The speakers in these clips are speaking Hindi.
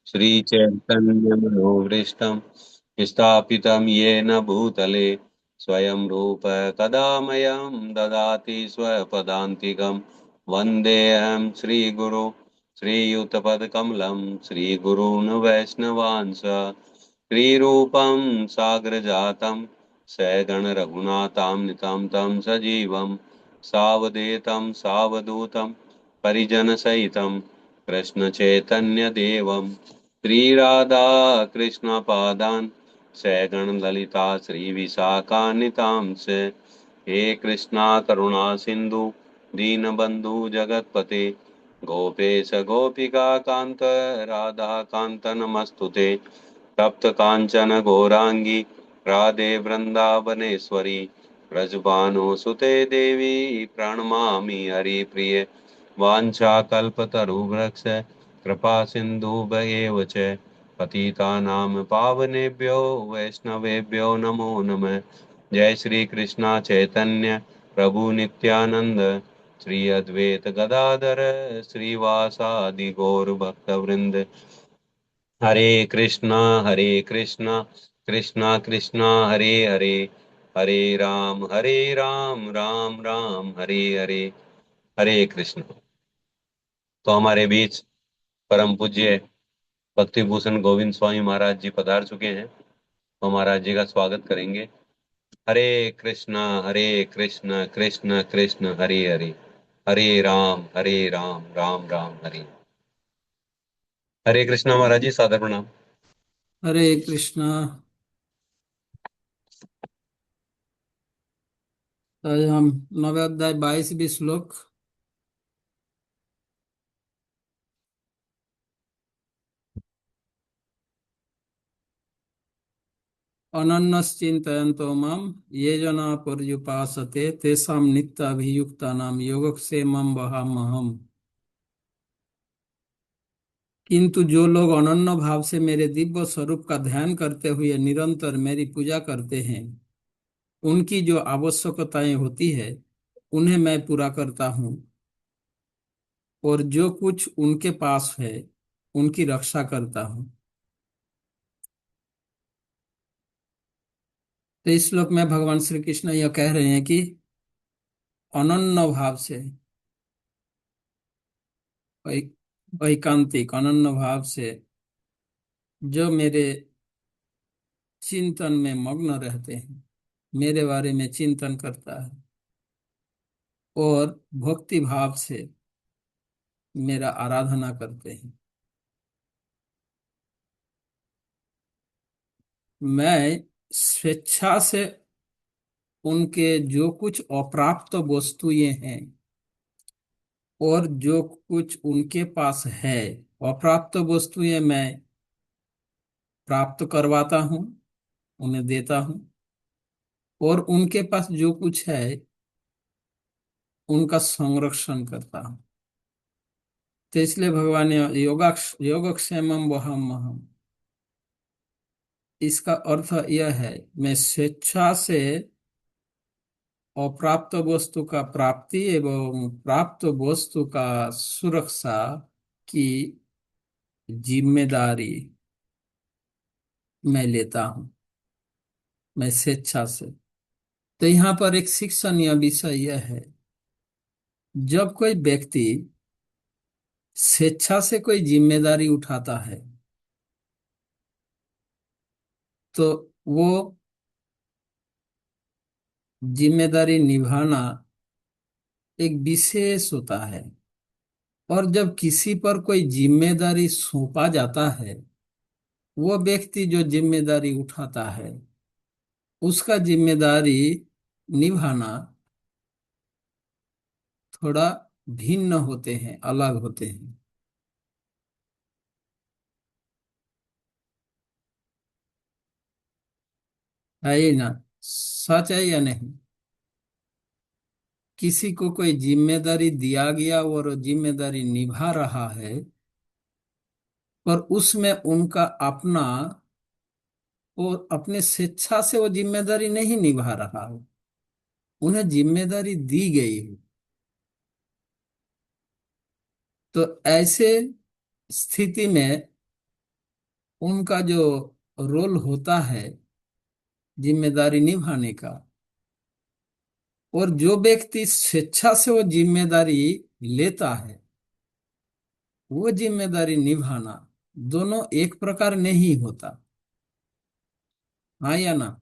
श्रीचैतन्यमनोभीष्टं स्थापितं येन भूतले स्वयं रूप कदा मह्यं ददाति स्वपदान्तिकं वन्देऽहं श्रीगुरु श्रीयुतपदकमलं श्रीगुरून् वैष्णवांस श्रीरूपं साग्रजातं सगणरघुनाथान्वितं तं सजीवं सावधेतं सावधूतं परिजनसहितं कृष्णचैतन्यदेवं श्रीराधा कृष्णपादान् सगणललिता श्रीविशाखान्वितांश्च हे कृष्णा करुणा सिन्धु दीनबन्धु जगत्पते गोपेश गोपिका कान्त राधा कान्त नमस्तुते तप्त कांचन गौरांगी राधे वृंदावनेश्वरी ब्रजभानुसुते देवी प्रणमामि हरिप्रिये वाञ्छाकल्पतरुवृक्ष कृपा सिन्धुभ्येव च पतितानां पावनेभ्यो वैष्णवेभ्यो नमो नमः। जय श्री कृष्णा चैतन्य प्रभु नित्यानंद श्री अद्वैत गदाधर श्रीवासादि गौर भक्तवृंद। हरे कृष्णा कृष्णा कृष्णा हरे हरे हरे राम राम राम हरे हरे। हरे कृष्ण। तो हमारे बीच परम पूज्य भक्ति भूषण गोविंद स्वामी महाराज जी पधार चुके हैं, तो महाराज जी का स्वागत करेंगे। हरे कृष्ण कृष्ण कृष्ण हरे हरे हरे राम राम राम हरे। हरे कृष्णा महाराज जी, सादर प्रणाम। हरे कृष्णा। आज हम नवे अध्याय 22वीं श्लोक। अनन्यश्चिन्तयन्तो माम ये जना पर्युपासते तेषां नित्याभियुक्तानां योगक्षेमं वहाम्यहम्। किंतु जो लोग अनन्य भाव से मेरे दिव्य स्वरूप का ध्यान करते हुए निरंतर मेरी पूजा करते हैं, उनकी जो आवश्यकताएं होती है उन्हें मैं पूरा करता हूँ, और जो कुछ उनके पास है उनकी रक्षा करता हूँ। तो इस श्लोक में भगवान श्री कृष्ण यह कह रहे हैं कि अनन्य भाव से, वैकांतिक अनन्य भाव से जो मेरे चिंतन में मग्न रहते हैं, मेरे बारे में चिंतन करता है और भक्ति भाव से मेरा आराधना करते हैं, मैं स्वेच्छा से उनके जो कुछ अप्राप्त वस्तुएं हैं और जो कुछ उनके पास है, अप्राप्त वस्तुएं मैं प्राप्त करवाता हूँ, उन्हें देता हूँ, और उनके पास जो कुछ है उनका संरक्षण करता हूँ। तो इसलिए भगवान ने योगक्षेमम वहम महम, इसका अर्थ यह है मैं स्वेच्छा से अप्राप्त वस्तु का प्राप्ति एवं प्राप्त वस्तु का सुरक्षा की जिम्मेदारी मैं लेता हूँ, मैं स्वेच्छा से। तो यहाँ पर एक शिक्षणीय विषय यह है, जब कोई व्यक्ति स्वेच्छा से कोई जिम्मेदारी उठाता है तो वो जिम्मेदारी निभाना एक विशेष होता है, और जब किसी पर कोई जिम्मेदारी सौंपा जाता है, वो व्यक्ति जो जिम्मेदारी उठाता है उसका जिम्मेदारी निभाना थोड़ा भिन्न होते हैं, अलग होते हैं। है ये ना? सच है या नहीं? किसी को कोई जिम्मेदारी दिया गया और वो जिम्मेदारी निभा रहा है, पर उसमें उनका अपना, वो अपने स्वेच्छा से वो जिम्मेदारी नहीं निभा रहा है, उन्हें जिम्मेदारी दी गई है। तो ऐसे स्थिति में उनका जो रोल होता है जिम्मेदारी निभाने का, और जो व्यक्ति स्वेच्छा से वो जिम्मेदारी लेता है, वो जिम्मेदारी निभाना, दोनों एक प्रकार नहीं होता। हाँ या ना?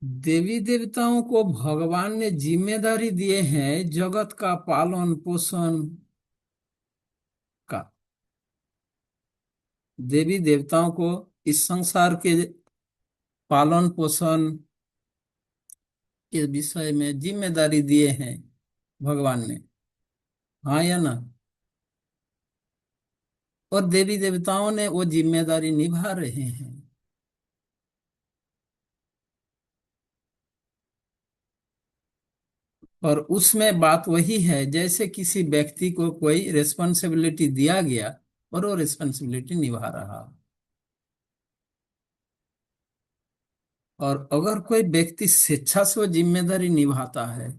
देवी देवताओं को भगवान ने जिम्मेदारी दिए हैं जगत का पालन पोषण का। देवी देवताओं को इस संसार के पालन पोषण के विषय में जिम्मेदारी दिए हैं भगवान ने। हाँ या ना? और देवी देवताओं ने वो जिम्मेदारी निभा रहे हैं। और उसमें बात वही है, जैसे किसी व्यक्ति को कोई रिस्पॉन्सिबिलिटी दिया गया और वो रिस्पॉन्सिबिलिटी निभा रहा। और अगर कोई व्यक्ति स्वेच्छा से वो जिम्मेदारी निभाता है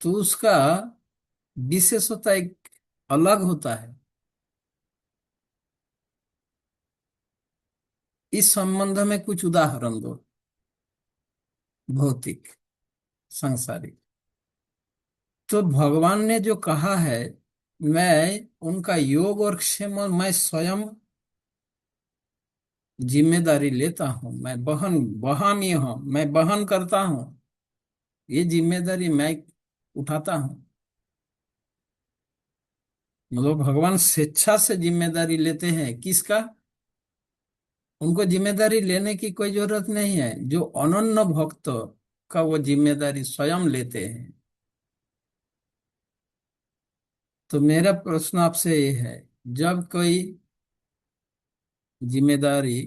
तो उसका विशेषता एक अलग होता है। इस संबंध में कुछ उदाहरण दो, भौतिक सांसारिक। तो भगवान ने जो कहा है, मैं उनका योग और क्षेम मैं स्वयं जिम्मेदारी लेता हूं, मैं बहन बहामी हूं, मैं बहन करता हूं, ये जिम्मेदारी मैं उठाता हूं। मतलब भगवान स्वेच्छा से जिम्मेदारी लेते हैं किसका? उनको जिम्मेदारी लेने की कोई जरूरत नहीं है। जो अनन्य भक्त का वो जिम्मेदारी स्वयं लेते हैं। तो मेरा प्रश्न आपसे ये है, जब कोई जिम्मेदारी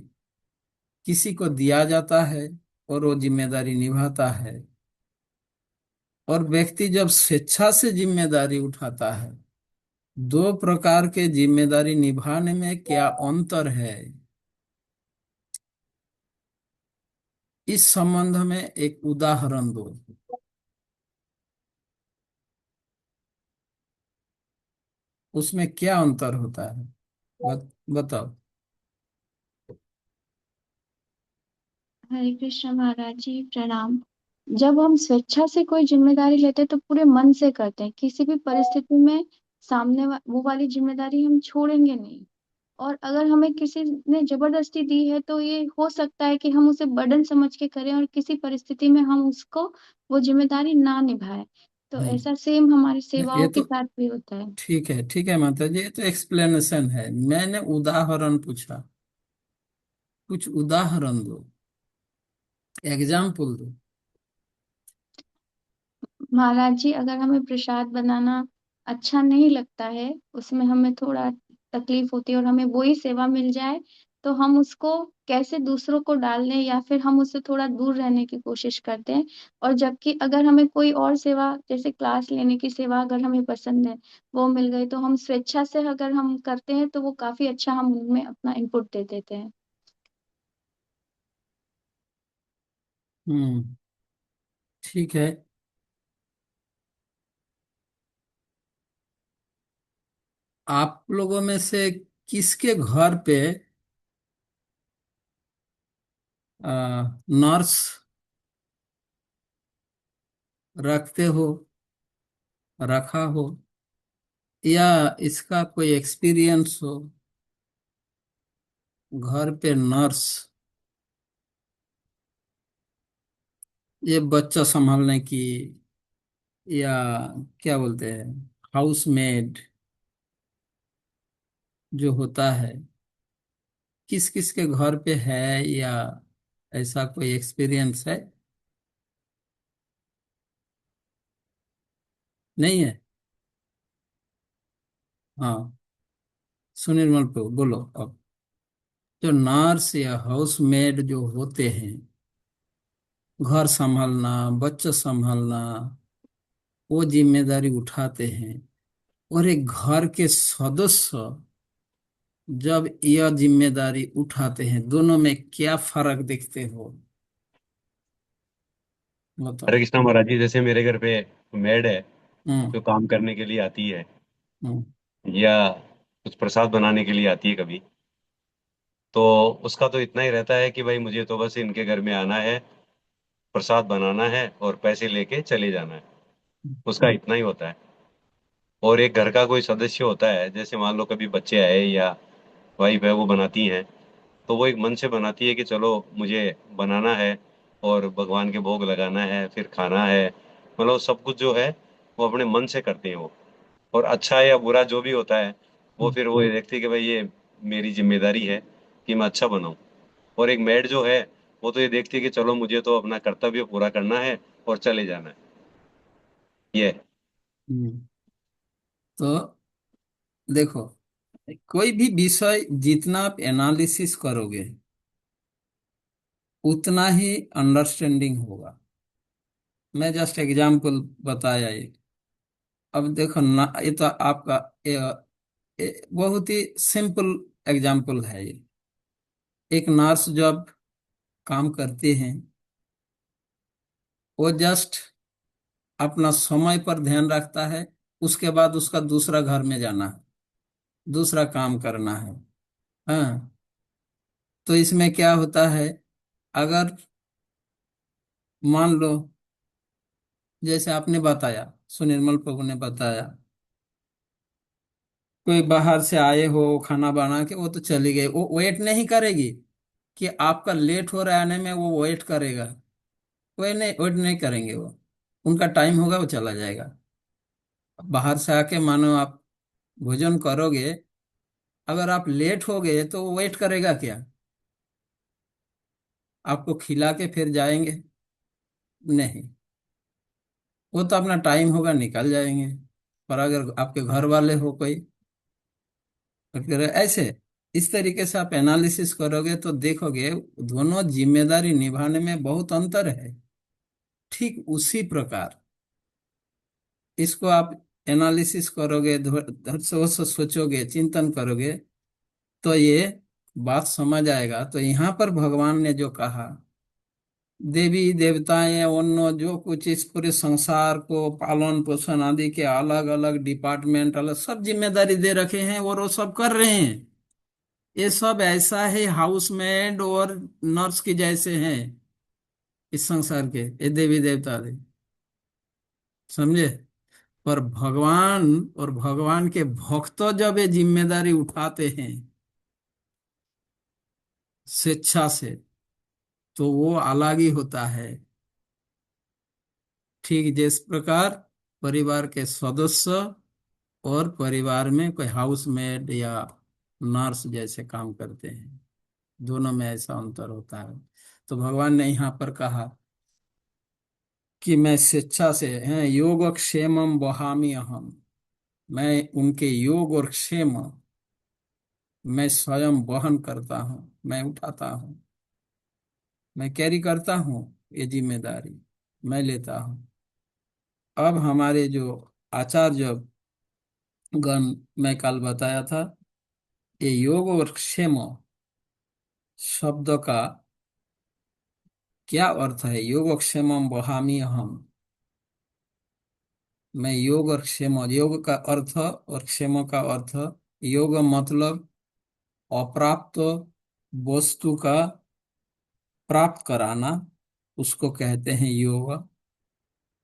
किसी को दिया जाता है और वो जिम्मेदारी निभाता है, और व्यक्ति जब स्वेच्छा से जिम्मेदारी उठाता है, दो प्रकार के जिम्मेदारी निभाने में क्या अंतर है? इस संबंध में एक उदाहरण दो। उसमें क्या अंतर होता है? बताओ। हरे कृष्ण महाराज जी, प्रणाम। जब हम स्वेच्छा से कोई जिम्मेदारी लेते हैं तो पूरे मन से करते हैं, किसी भी परिस्थिति में वो वाली जिम्मेदारी हम छोड़ेंगे नहीं। और अगर हमें किसी ने जबरदस्ती दी है तो ये हो सकता है कि हम उसे बर्डन समझ के करें और किसी परिस्थिति में हम उसको वो जिम्मेदारी ना निभाए। तो हम्म। ऐसा सेम हमारी ये सेवाओं के तो साथ भी होता है। ठीक है, ठीक है माता जी, ये तो एक्सप्लेनेशन है। मैंने उदाहरण पूछा, कुछ उदाहरण दो, एग्जाम्पल दो। महाराज जी, अगर हमें प्रसाद बनाना अच्छा नहीं लगता है, उसमें हमें थोड़ा तकलीफ होती है और हमें वही सेवा मिल जाए, तो हम उसको कैसे दूसरों को डाल दें या फिर हम उससे थोड़ा दूर रहने की कोशिश करते हैं। और जबकि अगर हमें कोई और सेवा जैसे क्लास लेने की सेवा अगर हमें पसंद है, वो मिल गई, तो हम स्वेच्छा से अगर हम करते हैं तो वो काफी अच्छा हम उनमें अपना इनपुट दे देते हैं। हम्म। ठीक है। आप लोगों में से किसके घर पे नर्स रखते हो, रखा हो, या इसका कोई एक्सपीरियंस हो, घर पे नर्स, ये बच्चा संभालने की, या क्या बोलते हैं, हाउसमेड जो होता है, किस किस के घर पे है, या ऐसा कोई एक्सपीरियंस है? नहीं है? हाँ, सुनील मलको बोलो अब। जो नर्स या हाउसमेड जो होते हैं, घर संभालना, बच्चा संभालना, वो जिम्मेदारी उठाते हैं। और एक घर के सदस्य जब यह जिम्मेदारी उठाते हैं, दोनों में क्या फर्क देखते हो? हरे बताओ। कृष्णा महाराज जी, जैसे मेरे घर पे मेड है हम्म। जो काम करने के लिए आती है, हम्म, या कुछ प्रसाद बनाने के लिए आती है कभी, तो उसका तो इतना ही रहता है कि भाई मुझे तो बस इनके घर में आना है, प्रसाद बनाना है और पैसे लेके चले जाना है। उसका इतना ही होता है। और एक घर का कोई सदस्य होता है, जैसे मान लो कभी बच्चे आए या वाइफ है वो बनाती हैं, तो वो एक मन से बनाती है कि चलो मुझे बनाना है और भगवान के भोग लगाना है, फिर खाना है। मतलब सब कुछ जो है वो अपने मन से करते हैं वो। और अच्छा या बुरा जो भी होता है, वो फिर वो ये देखती है कि भाई ये मेरी जिम्मेदारी है कि मैं अच्छा बनाऊं। और एक मेड जो है, वो तो ये देखती है कि चलो मुझे तो अपना कर्तव्य पूरा करना है और चले जाना है। ये है। हम्म। तो देखो, कोई भी विषय जितना आप एनालिसिस करोगे उतना ही अंडरस्टैंडिंग होगा। मैं जस्ट एग्जाम्पल बताया ये। अब देखो ना, ये तो आपका बहुत ही सिंपल एग्जाम्पल है ये। एक नर्स जब काम करते हैं, वो जस्ट अपना समय पर ध्यान रखता है, उसके बाद उसका दूसरा घर में जाना है, दूसरा काम करना है। हाँ, तो इसमें क्या होता है, अगर मान लो जैसे आपने बताया, सुनिर्मल प्रभु ने बताया, कोई बाहर से आए हो खाना बना के वो तो चली गई, वो वेट नहीं करेगी कि आपका लेट हो रहा है आने में, वो वेट करेगा? कोई नहीं, वेट नहीं करेंगे वो। उनका टाइम होगा, वो चला जाएगा। बाहर से आके मानो आप भोजन करोगे, अगर आप लेट हो गए तो वो वेट करेगा क्या? आपको खिला के फिर जाएंगे? नहीं, वो तो अपना टाइम होगा निकल जाएंगे। पर अगर आपके घर वाले हो कोई, अगर ऐसे इस तरीके से आप एनालिसिस करोगे तो देखोगे दोनों जिम्मेदारी निभाने में बहुत अंतर है। ठीक उसी प्रकार इसको आप एनालिसिस करोगे, धैर्य से वो सोचोगे, चिंतन करोगे, तो ये बात समझ आएगा। तो यहाँ पर भगवान ने जो कहा, देवी देवताएं अन्य जो कुछ इस पूरे संसार को पालन पोषण आदि के अलग अलग डिपार्टमेंट, अलग सब जिम्मेदारी दे रखे हैं और वो सब कर रहे हैं। ये सब ऐसा है हाउसमेड और नर्स की जैसे हैं इस संसार के, ये देवी देवता थे, समझे? पर भगवान और भगवान के भक्त जब ये जिम्मेदारी उठाते हैं स्वेच्छा से, तो वो अलग ही होता है। ठीक जिस प्रकार परिवार के सदस्य और परिवार में कोई हाउसमेड या नर्स जैसे काम करते हैं, दोनों में ऐसा अंतर होता है। तो भगवान ने यहाँ पर कहा कि मैं स्वेच्छा से हैं, योग क्षेमम वहामि अहम, मैं उनके योग और क्षेम मैं स्वयं वहन करता हूँ, मैं उठाता हूँ, मैं कैरी करता हूँ, ये जिम्मेदारी मैं लेता हूँ। अब हमारे जो आचार्य गण, मैं कल बताया था, ये योग और क्षेम शब्द का क्या अर्थ है? योग क्षेमम वहामि अहम, मैं योग और क्षेम, योग का अर्थ और क्षेम का अर्थ, योग मतलब अप्राप्त वस्तु का प्राप्त कराना, उसको कहते हैं योग।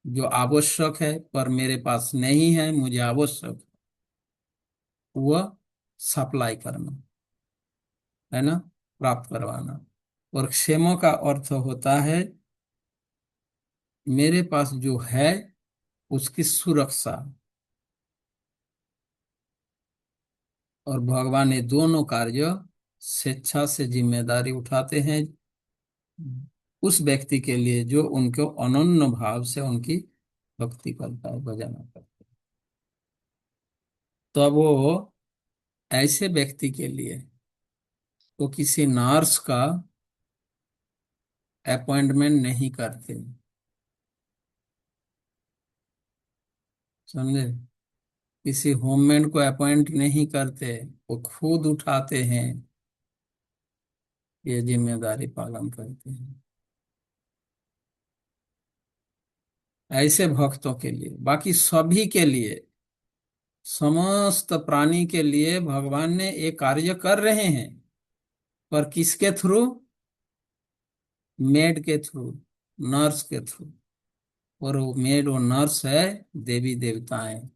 जो आवश्यक है पर मेरे पास नहीं है, मुझे आवश्यक, वह सप्लाई करना, है ना, प्राप्त करवाना। और क्षेम का अर्थ होता है मेरे पास जो है उसकी सुरक्षा। और भगवान ये दोनों कार्य स्वेच्छा से जिम्मेदारी उठाते हैं उस व्यक्ति के लिए जो उनको अनन्य भाव से उनकी भक्ति करता है, भजन करता है। तो अब वो ऐसे व्यक्ति के लिए वो किसी नर्स का अपॉइंटमेंट नहीं करते, समझे? किसी होममेड को अपॉइंट नहीं करते, वो खुद उठाते हैं, ये जिम्मेदारी पालन करते हैं। ऐसे भक्तों के लिए, बाकी सभी के लिए समस्त प्राणी के लिए भगवान ने ये कार्य कर रहे हैं, पर किसके थ्रू? मेड के थ्रू, नर्स के थ्रू। और वो मेड और नर्स है देवी देवताएं,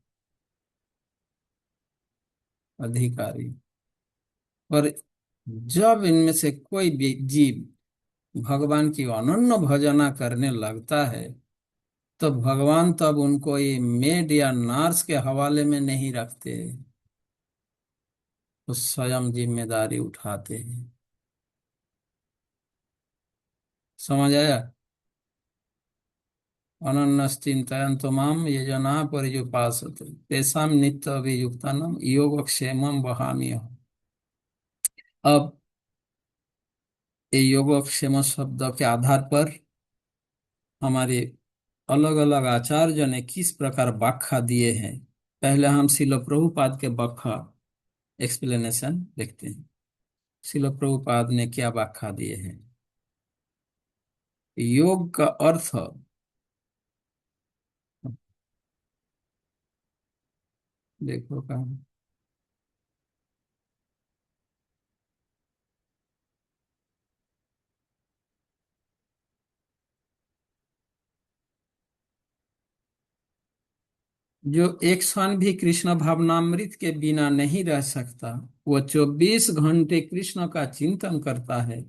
अधिकारी। पर जब इनमें से कोई भी जीव भगवान की अनन्य भजना करने लगता है, तो भगवान तब उनको ये मेड या नर्स के हवाले में नहीं रखते, तो स्वयं जिम्मेदारी उठाते हैं। समझ आया? अनन्यश्चिन्तयन्तो माम ये जना पर्युपासते तेषां नित्य अभियुक्तानां योगक्षेमं वहाम्यहम्। अब ये योगक्षेम शब्द के आधार पर हमारे अलग अलग आचार्य ने किस प्रकार व्याख्या दिए हैं, पहले हम श्रील प्रभुपाद के व्याख्या एक्सप्लेनेशन देखते हैं। श्रील प्रभुपाद ने क्या व्याख्या दिए हैं? योग का अर्थ, देखो कहा, जो एक क्षण भी कृष्ण भावनामृत के बिना नहीं रह सकता, वो 24 घंटे कृष्ण का चिंतन करता है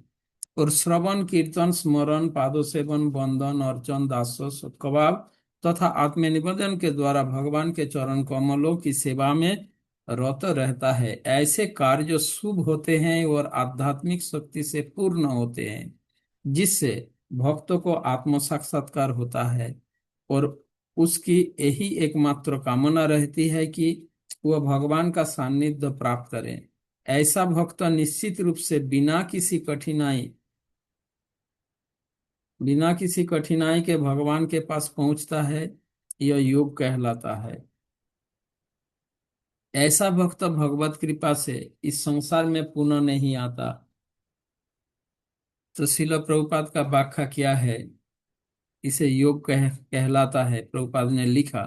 और श्रवण कीर्तन स्मरण पादो सेवन वंदन अर्चन दासो सत्कवाब तथा आत्मनिवेदन के द्वारा भगवान के चरण कमलों की सेवा में रत रहता है। ऐसे कार्य शुभ होते हैं और आध्यात्मिक शक्ति से पूर्ण होते हैं, जिससे भक्तों को आत्म साक्षात्कार होता है और उसकी यही एकमात्र कामना रहती है कि वह भगवान का सानिध्य प्राप्त करें। ऐसा भक्त निश्चित रूप से बिना किसी कठिनाई के भगवान के पास पहुंचता है। यह योग कहलाता है। ऐसा भक्त भगवत कृपा से इस संसार में पुनः नहीं आता। तो श्रील प्रभुपाद का व्याख्या क्या है? इसे योग कहलाता है। प्रभुपाद ने लिखा,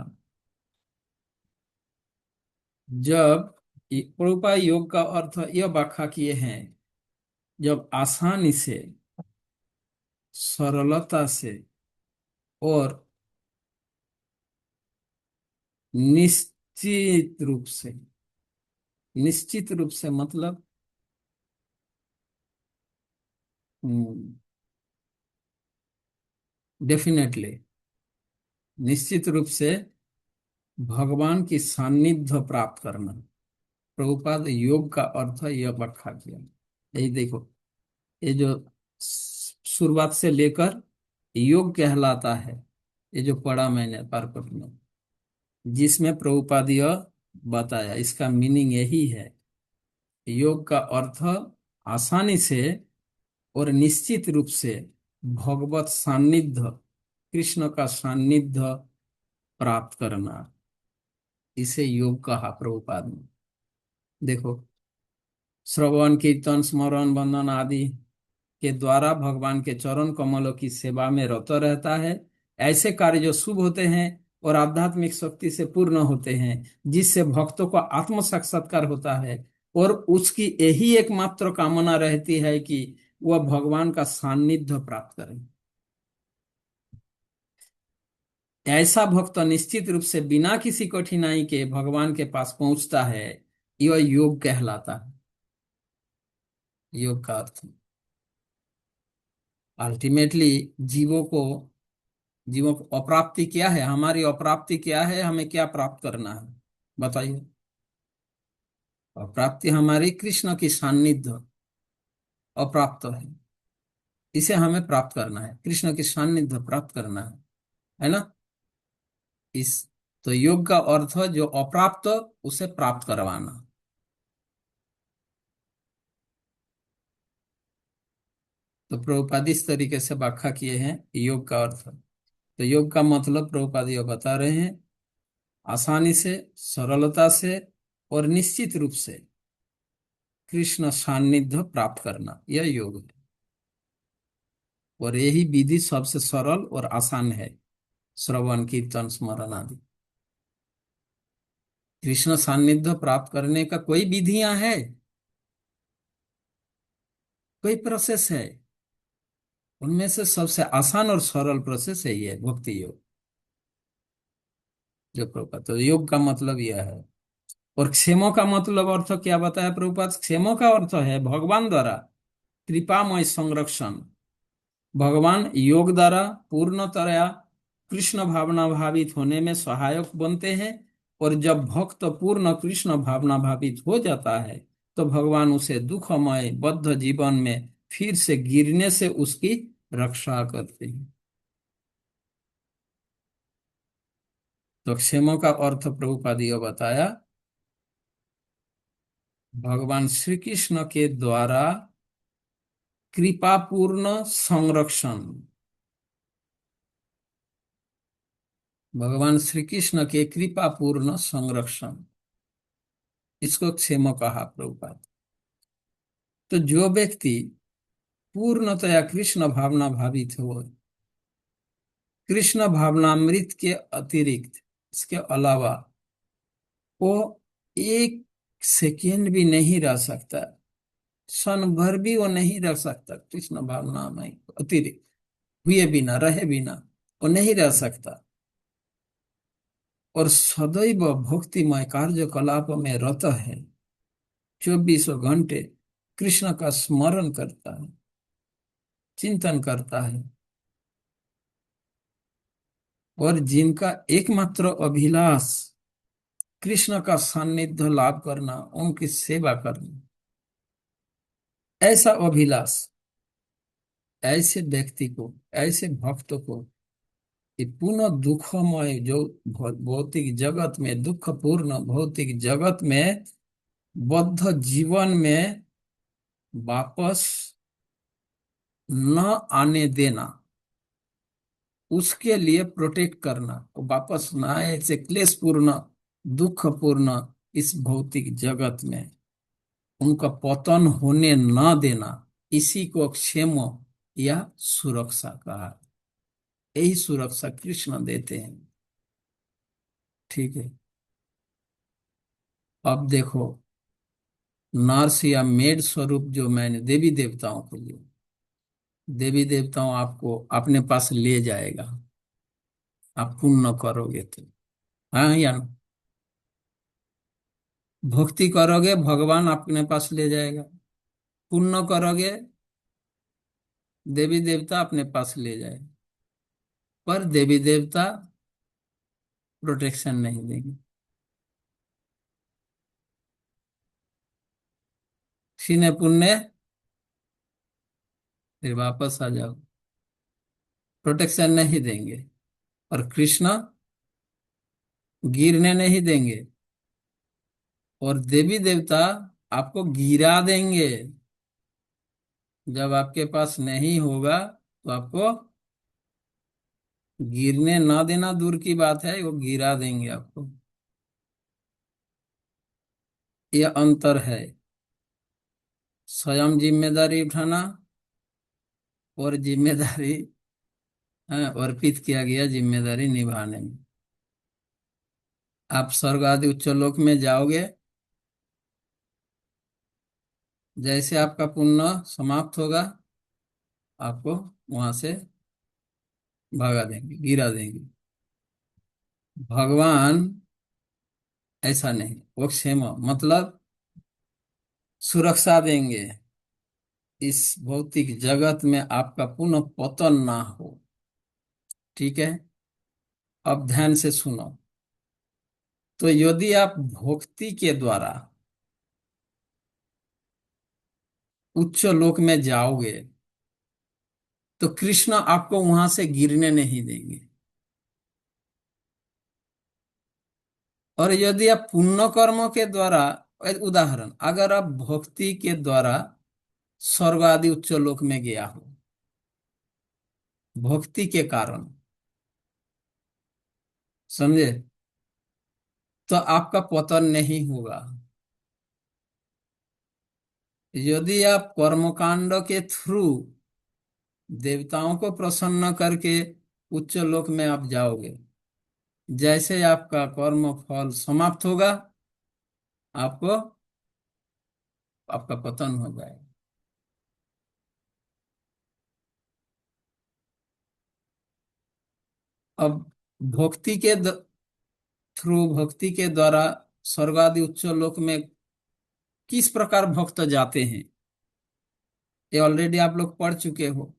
जब प्रभुपाद योग का अर्थ यह व्याख्या किए हैं, जब आसानी से, सरलता से और निश्चित रूप से, निश्चित रूप से मतलब डेफिनेटली, निश्चित रूप से भगवान की सानिध्य प्राप्त करना। प्रभुपाद योग का अर्थ यह व्याख्या किया। यही देखो, ये जो शुरुआत से लेकर योग कहलाता है, ये जो पढ़ा मैंने पारपट में, जिसमें प्रभुपाद यह बताया, इसका मीनिंग यही है। योग का अर्थ आसानी से और निश्चित रूप से भगवत सानिध्य, कृष्ण का सानिध्य प्राप्त करना, इसे योग कहा प्रभुपाद ने। देखो, श्रवण कीर्तन स्मरण वंदन आदि के द्वारा भगवान के चरण कमलों की सेवा में रत रहता है। ऐसे कार्य जो शुभ होते हैं और आध्यात्मिक शक्ति से पूर्ण होते हैं, जिससे भक्तों को आत्म साक्षात्कार होता है और उसकी यही एकमात्र कामना रहती है कि वह भगवान का सानिध्य प्राप्त करें। ऐसा भक्त निश्चित रूप से बिना किसी कठिनाई के भगवान के पास पहुंचता है। यह योग कहलाता है। योग का अर्थ अल्टीमेटली जीवों को अप्राप्ति क्या है? हमारी अप्राप्ति क्या है? हमें क्या प्राप्त करना है बताइए? अप्राप्ति हमारी कृष्ण की सानिध्य अप्राप्त है, इसे हमें प्राप्त करना है, कृष्ण की सानिध्य प्राप्त करना है ना? इस तो योग का अर्थ जो अप्राप्त, उसे प्राप्त करवाना। तो प्रभुपाद इस तरीके से व्याख्या किए हैं योग का अर्थ। तो योग का मतलब प्रभुपाद यह बता रहे हैं, आसानी से, सरलता से और निश्चित रूप से कृष्ण सानिध्य प्राप्त करना, यह योग है। और यही विधि सबसे सरल और आसान है, श्रवण कीर्तन स्मरण आदि। कृष्ण सान्निध्य प्राप्त करने का कोई विधियां है, कोई प्रोसेस है? उनमें से सबसे आसान और सरल प्रोसेस है ये भक्ति योग। जो प्रभुपाद, तो योग का मतलब यह है। और क्षेमों का मतलब अर्थ क्या बताया प्रभुपाद? क्षेमों का अर्थ है भगवान द्वारा कृपामय संरक्षण। भगवान योग द्वारा पूर्णतया कृष्ण भावना भावित होने में सहायक बनते हैं। और जब भक्त पूर्ण कृष्ण भावना भावित हो जाता है तो भगवान उसे दुखमय बद्ध जीवन में फिर से गिरने से उसकी रक्षा करते हैं। तो क्षेमों का अर्थ प्रभुपाद यह बताया, भगवान श्री कृष्ण के द्वारा कृपापूर्ण संरक्षण। भगवान श्री कृष्ण के कृपापूर्ण संरक्षण, इसको क्षेम कहा प्रभुपाद। तो जो व्यक्ति पूर्णतया कृष्ण भावना भावित हो, कृष्ण भावनामृत के अतिरिक्त, इसके अलावा वो एक सेकेंड भी नहीं रह सकता, क्षण भर भी वो नहीं रह सकता कृष्ण भावना में अतिरिक्त हुए बिना, रहे बिना वो नहीं रह सकता। और सदैव भक्तिमय कार्यकलाप में रत है, 24 घंटे कृष्ण का स्मरण करता है, चिंतन करता है। और जिनका एकमात्र अभिलाष कृष्ण का सानिध्य लाभ करना, उनकी सेवा करना, ऐसा अभिलाष, ऐसे व्यक्ति को, ऐसे भक्त को ये पुनः दुखमय जो भौतिक जगत में, दुखपूर्ण भौतिक जगत में बद्ध जीवन में वापस न आने देना, उसके लिए प्रोटेक्ट करना, वो वापस न आए ऐसे क्लेशपूर्ण दुखपूर्ण इस भौतिक जगत में उनका पतन होने न देना, इसी को क्षेम या सुरक्षा कहा। यही सुरक्षा कृष्ण देते हैं। ठीक है, अब देखो, नर्स या मेड स्वरूप जो मैंने देवी देवताओं के लिए, देवी देवताओं आपको अपने पास ले जाएगा, आप पुण्य करोगे तो। हाँ या ना? भक्ति करोगे भगवान अपने पास ले जाएगा, पुण्य करोगे देवी देवता अपने पास ले जाएगा। पर देवी देवता प्रोटेक्शन नहीं देंगे। सीने पुण्य फिर वापस आ जाओ, प्रोटेक्शन नहीं देंगे। और कृष्ण गिरने नहीं देंगे, और देवी देवता आपको गिरा देंगे। जब आपके पास नहीं होगा तो आपको गिरने ना देना दूर की बात है, वो गिरा देंगे आपको। ये अंतर है, स्वयं जिम्मेदारी उठाना और जिम्मेदारी, हाँ, अर्पित किया गया जिम्मेदारी निभाने में। आप स्वर्ग आदि उच्च लोक में जाओगे, जैसे आपका पुण्य समाप्त होगा आपको वहां से भगा देंगे, गिरा देंगे। भगवान ऐसा नहीं, वो क्षेम मतलब सुरक्षा देंगे, इस भौतिक जगत में आपका पुनः पतन ना हो। ठीक है, अब ध्यान से सुनो। तो यदि आप भक्ति के द्वारा उच्च लोक में जाओगे तो कृष्ण आपको वहां से गिरने नहीं देंगे। और यदि आप पुण्य कर्म के द्वारा, उदाहरण, अगर आप भक्ति के द्वारा स्वर्ग आदि उच्च लोक में गया हो, भक्ति के कारण, समझे, तो आपका पतन नहीं होगा। यदि आप कर्मकांड के थ्रू देवताओं को प्रसन्न करके उच्च लोक में आप जाओगे, जैसे आपका कर्म फल समाप्त होगा आपको आपका पतन हो जाएगा। अब भक्ति के थ्रू, भक्ति के द्वारा स्वर्ग आदि उच्च लोक में किस प्रकार भक्त जाते हैं, ये ऑलरेडी आप लोग पढ़ चुके हो।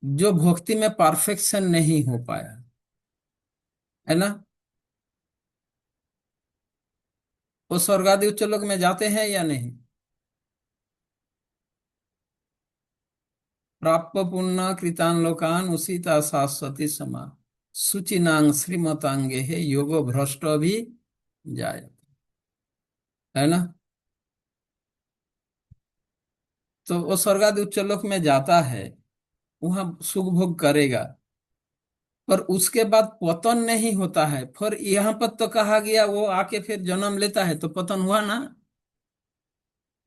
जो भक्ति में परफेक्शन नहीं हो पाया, है ना, वो स्वर्ग आदि उच्च लोक में जाते हैं या नहीं। प्राप्त पुण्य कृतान लोकान उसिता शाश्वती समा सुचिनांग श्रीमतांगे है योगो भ्रष्ट भी जाए, है ना। तो वो स्वर्ग आदि उच्च लोक में जाता है, वहां सुख भोग करेगा, पर उसके बाद पतन नहीं होता है। फिर यहाँ पर तो कहा गया वो आके फिर जन्म लेता है, तो पतन हुआ ना,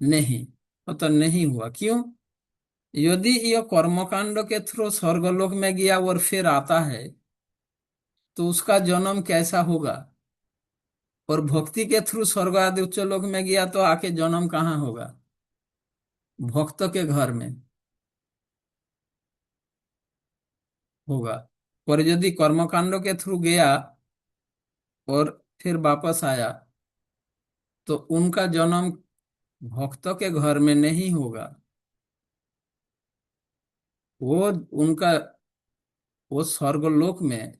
नहीं, पतन नहीं हुआ। क्यों? यदि यह कर्मकांड के थ्रू स्वर्गलोक में गया और फिर आता है, तो उसका जन्म कैसा होगा। और भक्ति के थ्रू स्वर्ग आदि उच्च लोक में गया, तो आके जन्म कहाँ होगा, भक्त के घर में होगा। पर यदि कर्मकांड के थ्रू गया और फिर वापस आया, तो उनका जन्म भक्त के घर में नहीं होगा। वो उनका वो स्वर्गलोक में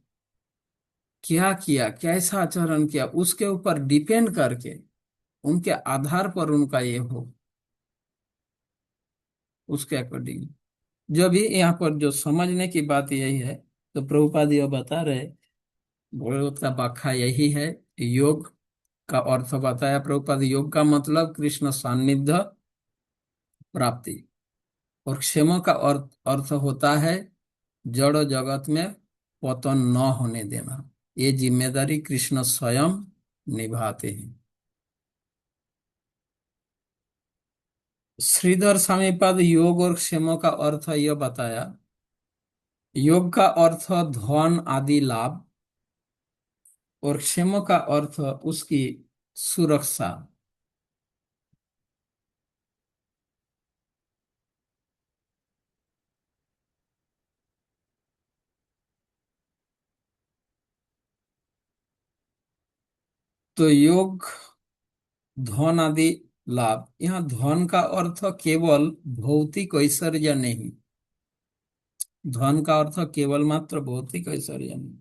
क्या किया, कैसा आचरण किया, उसके ऊपर डिपेंड करके, उनके आधार पर उनका ये हो, उसके अकॉर्डिंग। जो भी यहाँ पर जो समझने की बात यही है, तो प्रभुपाद ये बता रहे, भगवत का व्याख्या यही है। योग का अर्थ बताया प्रभुपाद। योग का मतलब कृष्ण सान्निध्य प्राप्ति, और क्षेम का अर्थ अर्थ होता है जड़ जगत में पतन न होने देना। ये जिम्मेदारी कृष्ण स्वयं निभाते हैं। श्रीधर स्वामीपाद योग और क्षेम का अर्थ यह बताया। योग का अर्थ धन आदि लाभ, और क्षेम का अर्थ उसकी सुरक्षा। तो योग, धन आदि लाभ, यहाँ धन का अर्थ केवल भौतिक ऐश्वर्य नहीं। धन का अर्थ केवल मात्र भौतिक ऐश्वर्य नहीं।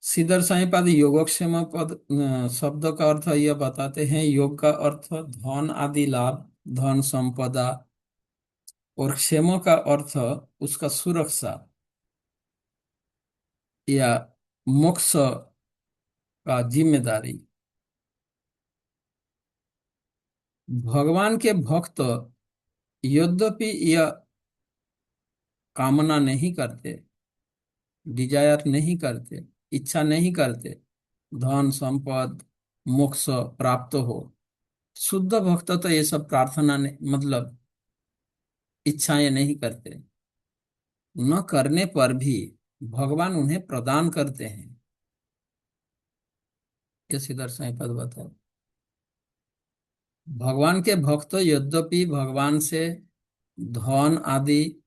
श्रीधर साईपाद योगक्षेम पद शब्द का अर्थ यह बताते हैं। योग का अर्थ धन आदि लाभ, धन संपदा, और क्षेम का अर्थ उसका सुरक्षा या मोक्ष का जिम्मेदारी। भगवान के भक्त यद्यपि यह कामना नहीं करते, डिजायर नहीं करते, इच्छा नहीं करते, धन संपद मोक्ष प्राप्त हो। शुद्ध भक्त तो ये सब प्रार्थना नहीं, मतलब इच्छाएं नहीं करते। न करने पर भी भगवान उन्हें प्रदान करते हैं। ये श्रीधर साईपाद बताओ। भगवान के भक्त यद्यपि भगवान से धन आदि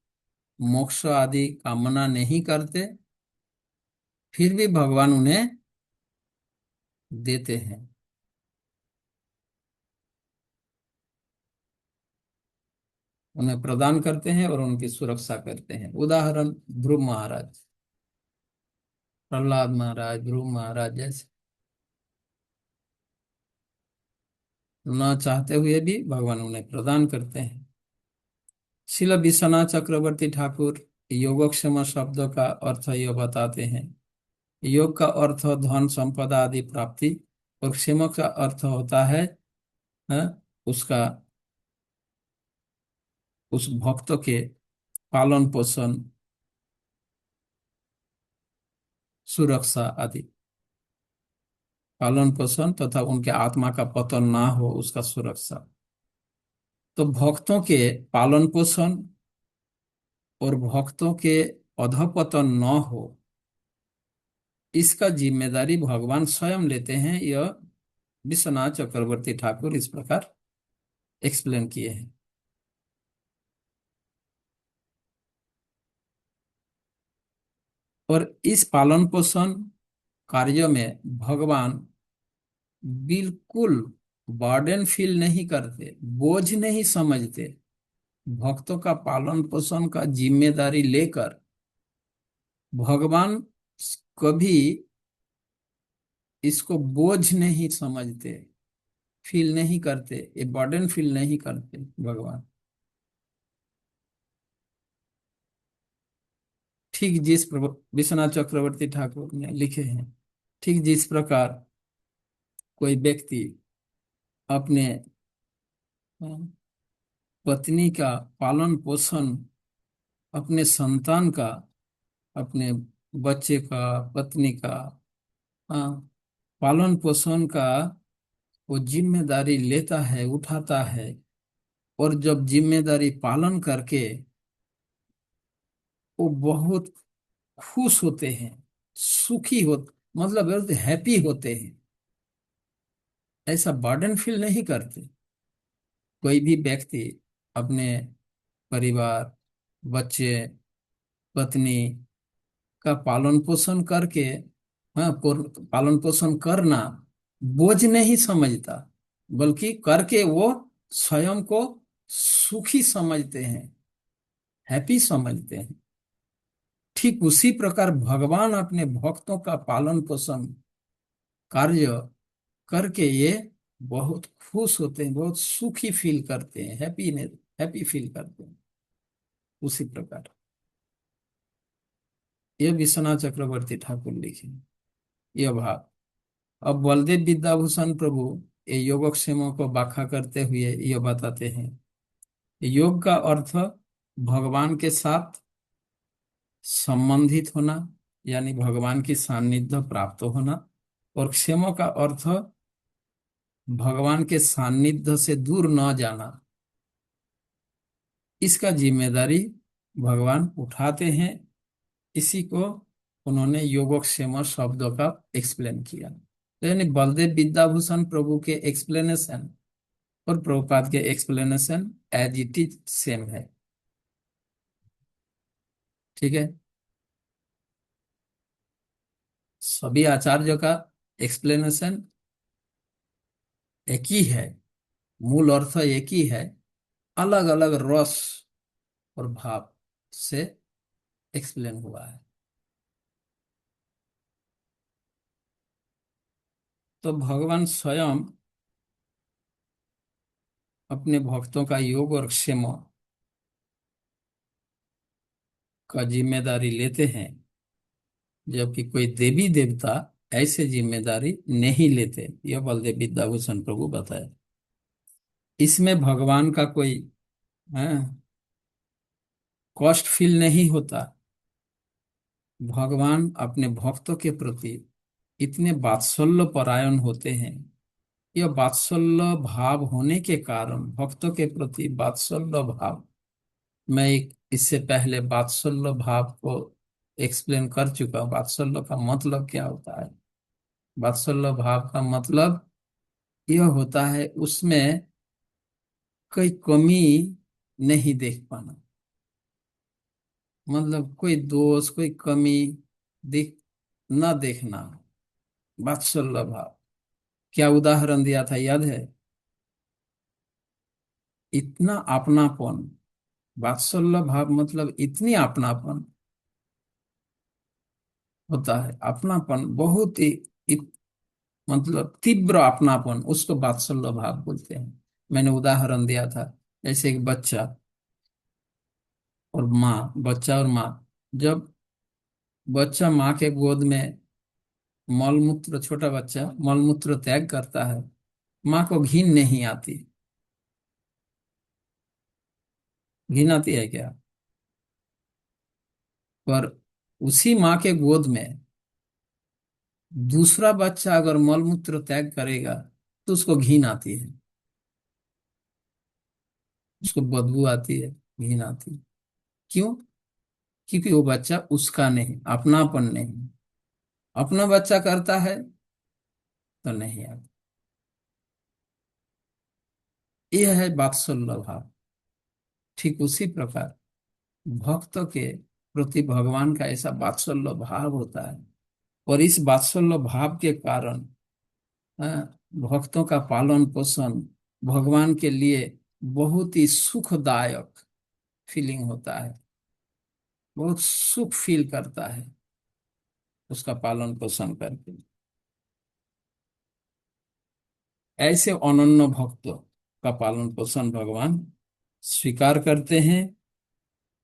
मोक्ष आदि कामना नहीं करते, फिर भी भगवान उन्हें देते हैं, उन्हें प्रदान करते हैं और उनकी सुरक्षा करते हैं। उदाहरण ध्रुव महाराज, प्रहलाद महाराज, ध्रुव महाराज जैसे न चाहते हुए भी भगवान उन्हें प्रदान करते हैं। शिल विश्वनाथ चक्रवर्ती ठाकुर योगक्षेम शब्द का अर्थ यह बताते हैं। योग का अर्थ धन संपदा आदि प्राप्ति, और क्षेम का अर्थ होता है उसका, उस भक्त के पालन पोषण, सुरक्षा आदि। पालन पोषण तथा उनके आत्मा का पतन ना हो, उसका सुरक्षा। तो भक्तों के पालन पोषण और भक्तों के अधपतन न हो, इसका जिम्मेदारी भगवान स्वयं लेते हैं। यह विश्वनाथ चक्रवर्ती ठाकुर इस प्रकार एक्सप्लेन किए हैं। और इस पालन पोषण कार्य में भगवान बिल्कुल बर्डन फील नहीं करते, बोझ नहीं समझते। भक्तों का पालन पोषण का जिम्मेदारी लेकर भगवान कभी इसको बोझ नहीं समझते, फील नहीं करते, ये बर्डन फील नहीं करते भगवान। ठीक विश्वनाथ चक्रवर्ती ठाकुर ने लिखे हैं, ठीक जिस प्रकार कोई व्यक्ति अपने अ, पत्नी का पालन पोषण, अपने संतान का, अपने बच्चे का, पत्नी का पालन पोषण का वो जिम्मेदारी लेता है, उठाता है, और जब जिम्मेदारी पालन करके वो बहुत खुश होते हैं, सुखी हो, मतलब हैप्पी होते हैं, ऐसा बर्डन फील नहीं करते। कोई भी व्यक्ति अपने परिवार, बच्चे, पत्नी का पालन पोषण करके, पालन पोषण करना बोझ नहीं समझता, बल्कि करके वो स्वयं को सुखी समझते हैं, हैप्पी समझते हैं। ठीक उसी प्रकार भगवान अपने भक्तों का पालन पोषण कार्य करके ये बहुत खुश होते हैं, बहुत सुखी फील करते हैं, हैप्पी फील करते हैं। उसी प्रकार ये विश्वनाथ चक्रवर्ती ठाकुर लिखे यह भाव। अब बलदेव विद्याभूषण प्रभु ये योगक्षेमों को व्याख्या करते हुए यह बताते हैं, योग का अर्थ भगवान के साथ संबंधित होना, यानी भगवान की सान्निध्य प्राप्त होना। और क्षेमों का अर्थ भगवान के सान्निध्य से दूर न जाना। इसका जिम्मेदारी भगवान उठाते हैं। इसी को उन्होंने योगक्षेम शब्दों का एक्सप्लेन किया। तो यानी बलदेव विद्याभूषण प्रभु के एक्सप्लेनेशन और प्रभुपाद के explanation as it is same है। ठीक है, सभी आचार्यों का एक्सप्लेनेशन एक ही है, मूल अर्थ एक ही है, अलग अलग रस और भाव से एक्सप्लेन हुआ है। तो भगवान स्वयं अपने भक्तों का योग और क्षेम का जिम्मेदारी लेते हैं, जबकि कोई देवी देवता ऐसे जिम्मेदारी नहीं लेते। यह बलदेव विद्याभूषण प्रभु बताए। इसमें भगवान का कोई कष्ट फील नहीं होता। भगवान अपने भक्तों के प्रति इतने वात्सल्य परायण होते हैं। यह वात्सल्य भाव होने के कारण, भक्तों के प्रति वात्सल्य भाव, मैं इससे पहले वात्सल्य भाव को एक्सप्लेन कर चुका हूं। वात्सल्य का मतलब क्या होता है? वात्सल्य भाव का मतलब यह होता है उसमें कोई कमी नहीं देख पाना, मतलब कोई दोष, कोई कमी दिख न देखना, वात्सल्य भाव। क्या उदाहरण दिया था याद है? इतना अपनापन, वात्सल्य भाव मतलब इतनी अपनापन होता है, अपनापन बहुत ही मतलब तीव्र अपनापन, उसको वात्सल्य भाव बोलते हैं। मैंने उदाहरण दिया था, जैसे एक बच्चा और माँ, बच्चा और माँ, जब बच्चा माँ के गोद में मलमूत्र, छोटा बच्चा मलमूत्र त्याग करता है, माँ को घिन नहीं आती। घिन आती है क्या? पर उसी माँ के गोद में दूसरा बच्चा अगर मलमूत्र त्याग करेगा तो उसको घिन आती है, उसको बदबू आती है, घिन आती है। क्यों? क्योंकि वो बच्चा उसका नहीं, अपनापन नहीं। अपना बच्चा करता है तो नहीं आता। यह है वात्सल्य भाव। ठीक उसी प्रकार भक्त के प्रति भगवान का ऐसा वात्सल्य भाव होता है, और इस वात्सल्य भाव के कारण भक्तों का पालन पोषण भगवान के लिए बहुत ही सुखदायक फीलिंग होता है, बहुत सुख फील करता है उसका पालन पोषण करके। ऐसे अनन्य भक्तों का पालन पोषण भगवान स्वीकार करते हैं,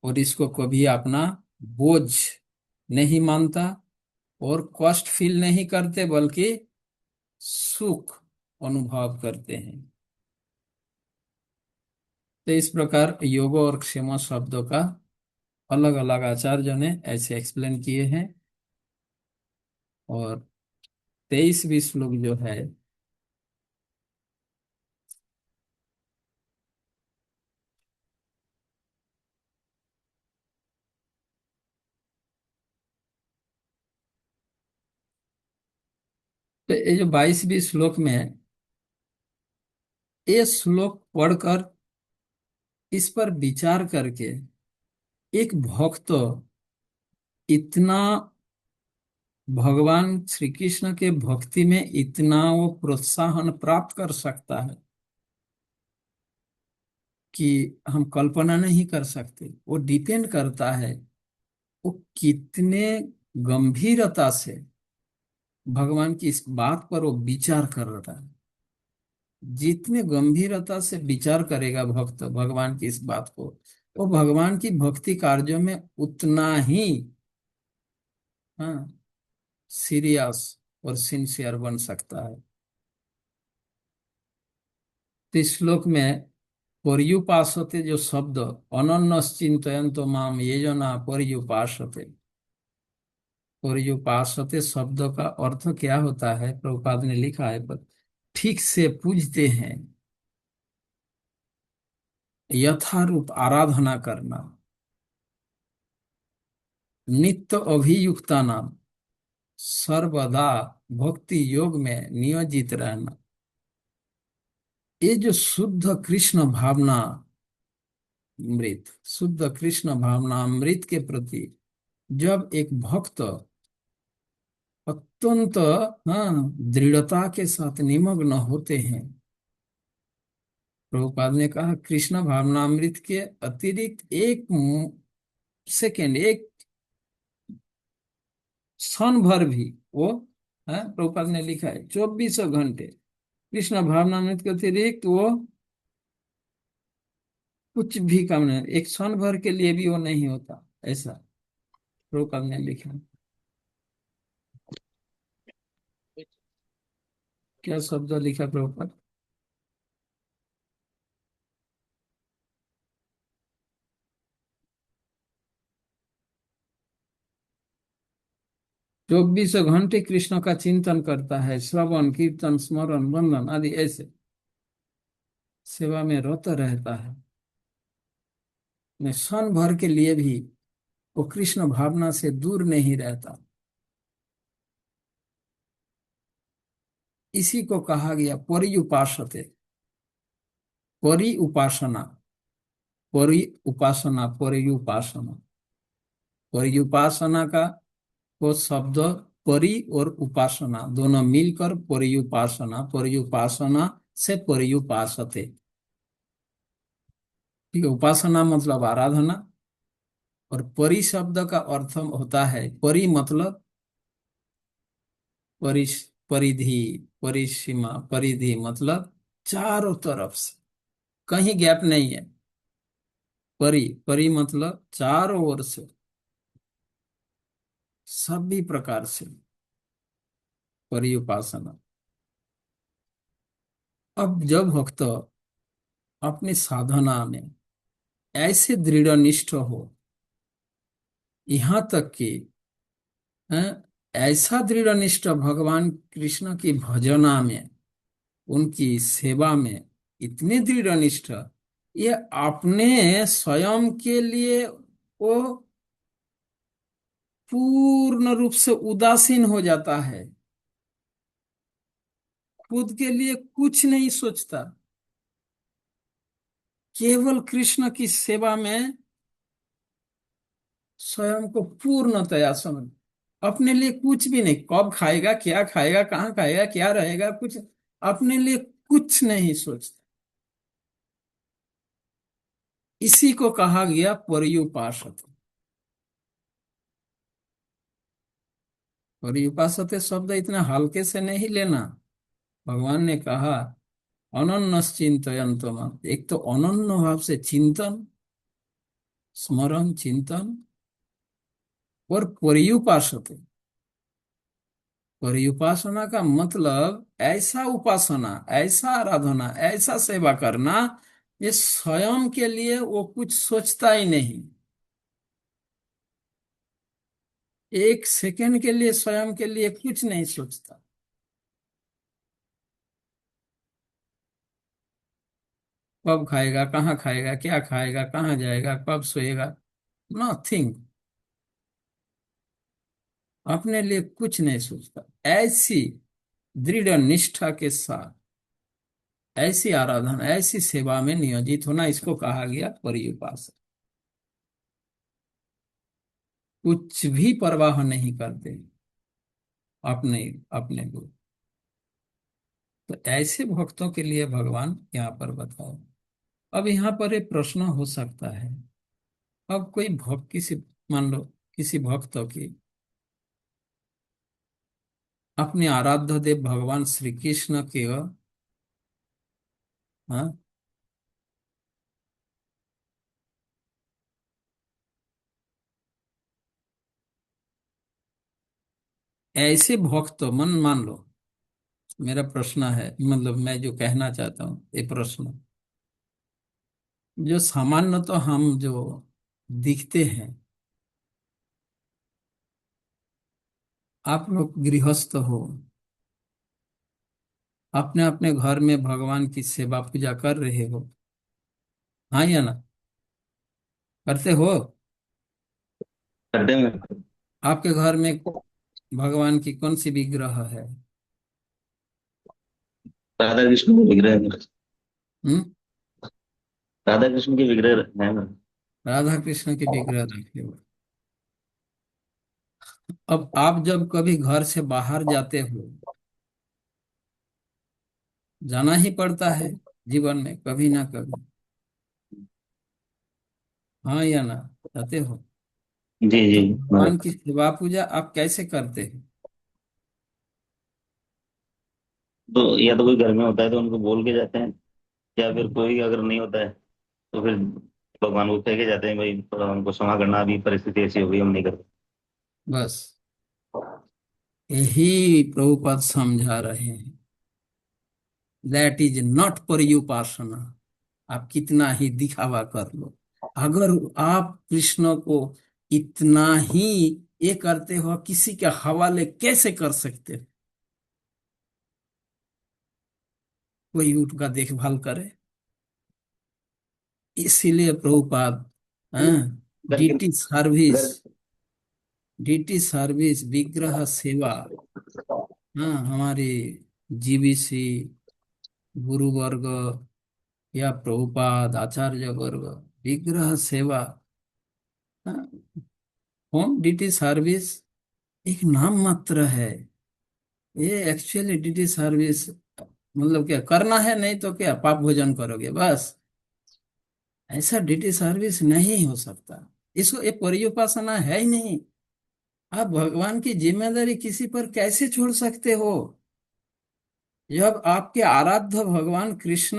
और इसको कभी अपना बोझ नहीं मानता और कष्ट फील नहीं करते, बल्कि सुख अनुभव करते हैं। तो इस प्रकार योग और क्षेम शब्दों का अलग अलग आचार्यों ने ऐसे एक्सप्लेन किए हैं। और 23वीं श्लोक जो है, तो ये जो 22वीं श्लोक में है, ये श्लोक पढ़कर इस पर विचार करके एक भक्त इतना भगवान श्री कृष्ण के भक्ति में इतना वो प्रोत्साहन प्राप्त कर सकता है कि हम कल्पना नहीं कर सकते। वो डिपेंड करता है वो कितने गंभीरता से भगवान की इस बात पर वो विचार कर रहा है। जितने गंभीरता से विचार करेगा भक्त भगवान की इस बात को, वो भगवान की भक्ति कार्यों में उतना ही हाँ सीरियस और सिंसियर बन सकता है। तो इस श्लोक में पर्युपासते जो शब्द, अनन्यश्चिन्तयन्तो माम ये जना पर्युपासते, पर्युपासते शब्द का अर्थ क्या होता है प्रभुपाद ने लिखा है, पर ठीक से पूजते हैं, यथारूप आराधना करना, नित्य अभियुक्ता नाम, सर्वदा भक्ति योग में नियोजित रहना। ये जो शुद्ध कृष्ण भावना अमृत, शुद्ध कृष्ण भावना अमृत के प्रति जब एक भक्त अत्यंत दृढ़ता के साथ निमग्न होते हैं, प्रभुपाद ने कहा कृष्ण भावनामृत के अतिरिक्त एक सेकेंड, एक क्षण भर भी वो प्रभुपाद ने लिखा है 24 घंटे कृष्ण भावनामृत के अतिरिक्त वो कुछ भी काम नहीं, एक क्षण भर के लिए भी वो नहीं होता, ऐसा प्रभुपाद ने लिखा है। क्या शब्द लिखा प्रभुपाद? 24 घंटे कृष्ण का चिंतन करता है, श्रवण कीर्तन स्मरण वंदन आदि ऐसे सेवा में रत रहता है। मैं क्षण भर के लिए भी वो कृष्ण भावना से दूर नहीं रहता। इसी को कहा गया परि उपासते, परि उपासना, परि उपासना, परि उपासना। परि उपासना का वो शब्द परि और उपासना दोनों मिलकर परि उपासना, परि उपासना से परि उपासते। ठीक है, उपासना मतलब आराधना, और परि शब्द का अर्थ होता है, परि मतलब परिस परिधि, परिसीमा, परिधि मतलब चारों तरफ से, कहीं गैप नहीं है। परि परि मतलब चारों ओर से, सभी प्रकार से परि उपासना। अब जब भक्त अपनी साधना में ऐसे दृढ़ निष्ठ हो, यहाँ तक कि ऐसा दृढ़ निष्ठ भगवान कृष्ण की भजना में, उनकी सेवा में इतने दृढ़ निष्ठ, ये अपने स्वयं के लिए वो पूर्ण रूप से उदासीन हो जाता है, खुद के लिए कुछ नहीं सोचता, केवल कृष्ण की सेवा में स्वयं को पूर्णतया समझ, अपने लिए कुछ भी नहीं, कब खाएगा, क्या खाएगा, कहाँ खाएगा, क्या रहेगा, कुछ अपने लिए कुछ नहीं सोचता। इसी को कहा गया पर्युपासते। पर्युपासते शब्द इतना हल्के से नहीं लेना। भगवान ने कहा अनन्यश्चिन्तयन्तो माम्। एक तो अनन्य भाव से चिंतन, स्मरण, चिंतन, और पर्युपासते। पर्युपासना का मतलब ऐसा उपासना, ऐसा आराधना, ऐसा सेवा करना, ये स्वयं के लिए वो कुछ सोचता ही नहीं, एक सेकंड के लिए स्वयं के लिए कुछ नहीं सोचता। कब खाएगा, कहाँ खाएगा, क्या खाएगा, कहाँ जाएगा, कब सोएगा, नथिंग, अपने लिए कुछ नहीं सोचता। ऐसी दृढ़ निष्ठा के साथ ऐसी आराधना, ऐसी सेवा में नियोजित होना, इसको कहा गया पर्युपासना। कुछ भी परवाह नहीं करते अपने अपने को। तो ऐसे भक्तों के लिए भगवान यहाँ पर बताओ। अब यहाँ पर एक प्रश्न हो सकता है, अब कोई भक्त, किसी, मान लो किसी भक्त की अपने आराध्य देव भगवान श्री कृष्ण के, हाँ, ऐसे भक्त मन, मान लो, मेरा प्रश्न है, मतलब मैं जो कहना चाहता हूँ ये प्रश्न, जो सामान्य तो हम जो दिखते हैं, आप लोग गृहस्थ हो, अपने अपने घर में भगवान की सेवा पूजा कर रहे हो, हाँ या ना, करते हो? करते हैं। आपके घर में भगवान की कौन सी विग्रह है? राधा कृष्ण के विग्रह है। हम्म? राधा कृष्ण के विग्रह है ना। राधा कृष्ण की विग्रह रखे हो। अब आप जब कभी घर से बाहर जाते हो, जाना ही पड़ता है जीवन में कभी ना कभी, हाँ या ना, जाते हो, जी जी। तो भगवान की सेवा पूजा आप कैसे करते हैं? तो या तो कोई घर में होता है तो उनको बोल के जाते हैं, या फिर कोई अगर नहीं होता है तो फिर भगवान को कह के जाते हैं, भाई थोड़ा उनको क्षमा करना, अभी परिस्थिति ऐसी हो गई, हम नहीं कर बस यही प्रभुपाद समझा रहे हैं, दैट इज नॉट पर्युपासना। आप कितना ही दिखावा कर लो, अगर आप कृष्ण को इतना ही ये करते हो, किसी के हवाले कैसे कर सकते हो? कोई उनका देखभाल करे। इसीलिए प्रभुपाद, हाँ, घर के डीटी सर्विस, घर। डीटी सर्विस, विग्रह सेवा, हाँ, हमारी जीबीसी, गुरु वर्ग या प्रभुपाद आचार्य वर्ग, विग्रह सेवा, हाँ, होम डीटी सर्विस एक नाम मात्र है। ये एक्चुअली डीटी सर्विस मतलब क्या करना है, नहीं तो क्या पाप भोजन करोगे बस, ऐसा डीटी सर्विस नहीं हो सकता। इसको ये पर्युपासना है ही नहीं। आप भगवान की जिम्मेदारी किसी पर कैसे छोड़ सकते हो? जब आपके आराध्य भगवान कृष्ण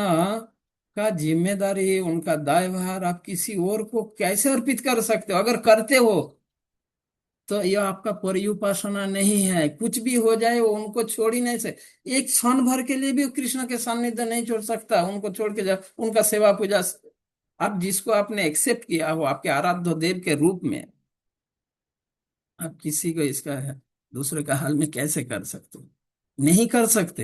का जिम्मेदारी, उनका दायभार आप किसी और को कैसे अर्पित कर सकते हो? अगर करते हो तो यह आपका पर्युपासना नहीं है। कुछ भी हो जाए वो उनको छोड़ ही नहीं से, एक क्षण भर के लिए भी कृष्ण के सानिध्य नहीं छोड़ सकता, उनको छोड़ के जा उनका सेवा पूजा। आप जिसको आपने एक्सेप्ट किया हो आपके आराध्य देव के रूप में, आप किसी को इसका है दूसरे का हाल में कैसे कर सकते हो? नहीं कर सकते।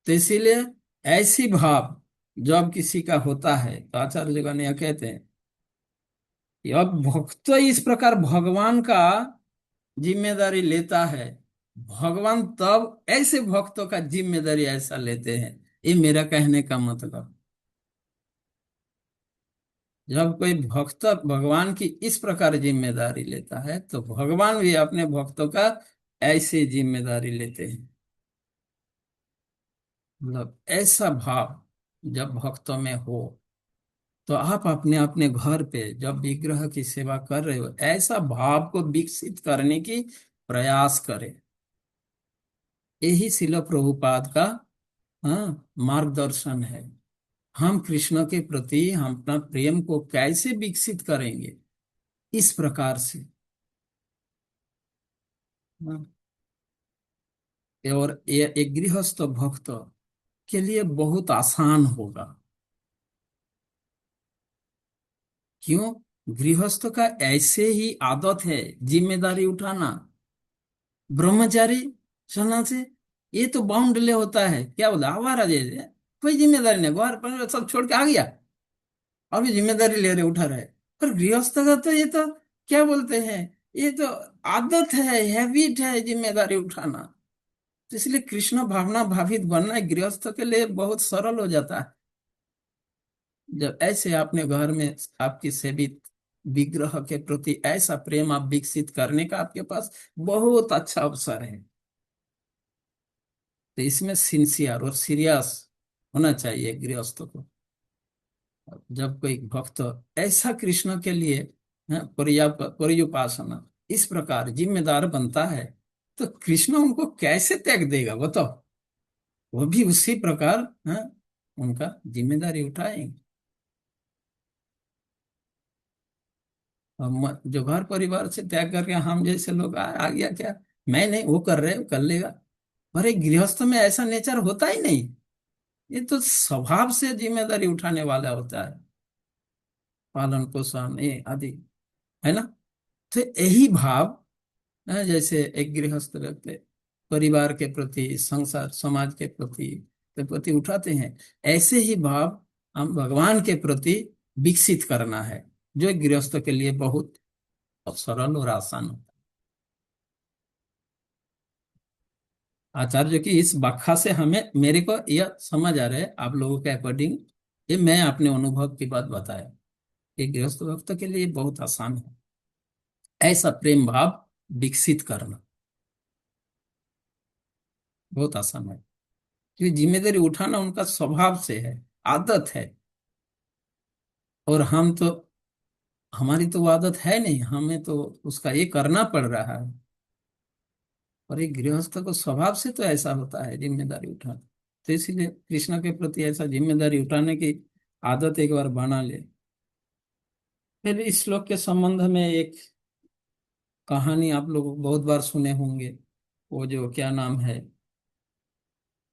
तो इसीलिए ऐसी भाव जब किसी का होता है तो आचार्य जगन यह कहते हैं कि अब भक्त इस प्रकार भगवान का जिम्मेदारी लेता है, भगवान तब ऐसे भक्तों का जिम्मेदारी ऐसा लेते हैं। ये मेरा कहने का मतलब, जब कोई भक्त भगवान की इस प्रकार जिम्मेदारी लेता है तो भगवान भी अपने भक्तों का ऐसे जिम्मेदारी लेते हैं। मतलब ऐसा भाव जब भक्तों में हो, तो आप अपने अपने घर पे जब विग्रह की सेवा कर रहे हो, ऐसा भाव को विकसित करने की प्रयास करें। यही शिल प्रभुपाद का मार्गदर्शन है। हम कृष्ण के प्रति हम अपना प्रेम को कैसे विकसित करेंगे, इस प्रकार से। हाँ, और ये एक गृहस्थ भक्त के लिए बहुत आसान होगा। क्यों? गृहस्थ का ऐसे ही आदत है जिम्मेदारी उठाना। ब्रह्मचारी सन्यासी ये तो बाउंडले होता है, क्या बोला, आवारा जैसे, कोई जिम्मेदारी नहीं, घर पर सब छोड़ के आ गया, अभी जिम्मेदारी ले रहे, उठा रहे। पर गृहस्थ का तो ये तो क्या बोलते हैं, ये तो आदत है, हैबिट है जिम्मेदारी उठाना। तो इसलिए कृष्ण भावना भावित बनना गृहस्थ के लिए बहुत सरल हो जाता है। जब ऐसे अपने घर में आपकी सेवित विग्रह के प्रति ऐसा प्रेम आप विकसित करने का आपके पास बहुत अच्छा अवसर है। तो इसमें सिंसियर और सीरियस होना चाहिए गृहस्थ को। जब कोई भक्त ऐसा कृष्ण के लिए परियोपासना इस प्रकार जिम्मेदार बनता है, तो कृष्ण उनको कैसे त्याग देगा बताओ। वो भी उसी प्रकार उनका जिम्मेदारी उठाएंगे। जो घर परिवार से त्याग करके हम जैसे लोग आ गया क्या, मैं नहीं, वो कर रहे, वो कर लेगा। पर एक गृहस्थ में ऐसा नेचर होता ही नहीं। ये तो स्वभाव से जिम्मेदारी उठाने वाला होता है, पालन पोषण ये आदि, है ना। तो यही भाव जैसे एक गृहस्थ व्यक्ति परिवार के प्रति, संसार समाज के प्रति उठाते हैं, ऐसे ही भाव हम भगवान के प्रति विकसित करना है, जो एक गृहस्थ के लिए बहुत सरल और आसान होता है। आचार्य की इस व्याख्या से हमें, मेरे को यह समझ आ रहा है, आप लोगों के अकॉर्डिंग, ये मैं अपने अनुभव की बात बताया कि गृहस्थ भक्त के लिए बहुत आसान है ऐसा प्रेम भाव विकसित करना, बहुत आसान है। क्योंकि जिम्मेदारी उठाना उनका स्वभाव से है, आदत है। और हम तो, हमारी तो वो आदत है नहीं, हमें तो उसका ये करना पड़ रहा है। और एक गृहस्थ को स्वभाव से तो ऐसा होता है जिम्मेदारी उठाना। तो इसीलिए कृष्ण के प्रति ऐसा जिम्मेदारी उठाने की आदत एक बार बना ले। फिर इस श्लोक के संबंध में एक कहानी आप लोग बहुत बार सुने होंगे। वो जो क्या नाम है,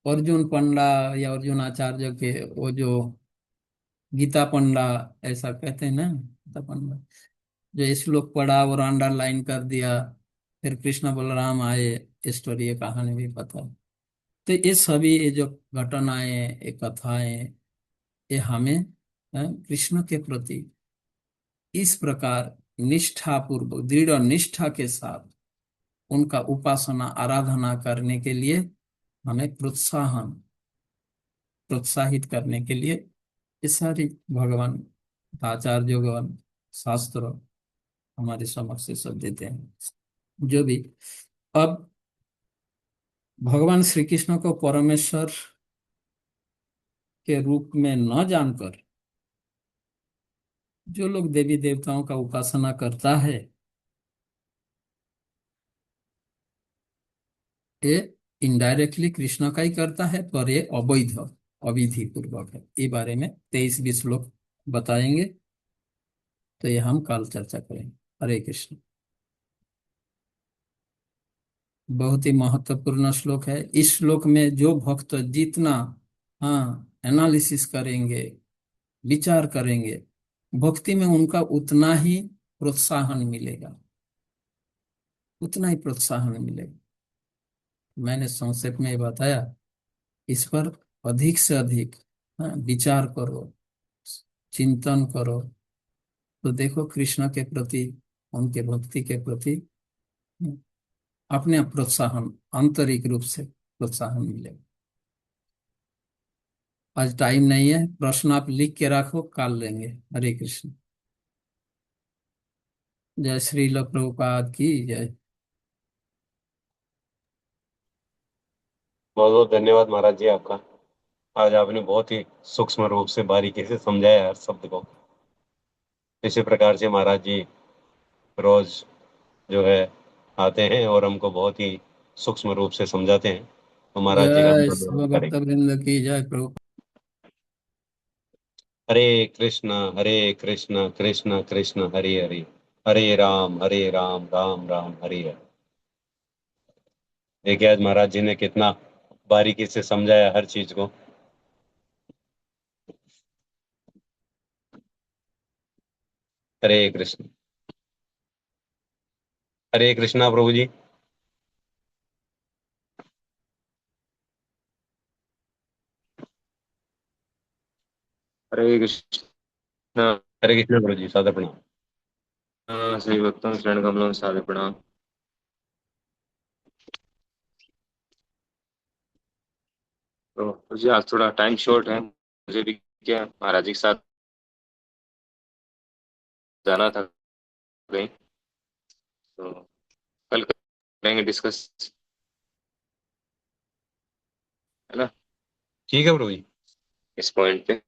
अर्जुन पंडा या अर्जुन आचार्य के, वो जो गीता पंडा ऐसा कहते हैं ना, गीता पंडा, जो श्लोक पढ़ा और अंडरलाइन कर दिया, फिर कृष्ण बलराम आए, ये स्टोरी, ये कहानी भी पता है। तो ये सभी ये जो घटनाएं, ये कथाएं, ये हमें कृष्ण के प्रति इस प्रकार निष्ठा पूर्वक, दृढ़ निष्ठा के साथ उनका उपासना आराधना करने के लिए हमें प्रोत्साहित करने के लिए ये सारी भगवान, आचार्यगण, शास्त्र हमारे समक्ष ये सब देते हैं। जो भी, अब भगवान श्री कृष्ण को परमेश्वर के रूप में न जानकर जो लोग देवी देवताओं का उपासना करता है, ये इनडायरेक्टली कृष्ण का ही करता है, पर ये अवैध, अविधि पूर्वक है। ये बारे में 23-20 श्लोक बताएंगे, तो ये हम कल चर्चा करेंगे। हरे कृष्ण। बहुत ही महत्वपूर्ण श्लोक है। इस श्लोक में जो भक्त जितना एनालिसिस करेंगे, विचार करेंगे, भक्ति में उनका उतना ही प्रोत्साहन मिलेगा, उतना ही प्रोत्साहन मिलेगा। मैंने संक्षेप में ये बताया, इस पर अधिक से अधिक विचार करो, चिंतन करो, तो देखो कृष्ण के प्रति, उनके भक्ति के प्रति अपने प्रोत्साहन, आंतरिक रूप से प्रोत्साहन मिलेगा। आज टाइम नहीं है, प्रश्न आप लिख के रखो, कल लेंगे। हरे कृष्ण। जय श्री प्रभुपाद की जय। बहुत बहुत धन्यवाद महाराज जी आपका। आज आपने बहुत ही सूक्ष्म रूप से बारीकी से समझाया हर शब्द को। इसी प्रकार से महाराज जी रोज जो है आते हैं और हमको बहुत ही सूक्ष्म रूप से समझाते हैं। तो महाराज जी का हम जय धन्यवाद शिव भक्त करेंगे। वृंद की जय प्रभु। हरे कृष्ण कृष्ण कृष्ण कृष्ण हरे हरे, हरे राम राम राम हरे हरे। देखिए आज महाराज जी ने कितना बारीकी से समझाया हर चीज को। हरे कृष्ण। हरे कृष्णा प्रभु जी। हरे कृष्ण। हरे कृष्ण प्रभु जी, सादर प्रणाम। श्री भक्तों शरण कमलों साधु प्रणाम। तो जी आज थोड़ा टाइम शॉर्ट है, मुझे भी क्या महाराज जी के साथ जाना था कहीं, तो कल करेंगे डिस्कस, है ना, ठीक है प्रभु जी। इस पॉइंट पे।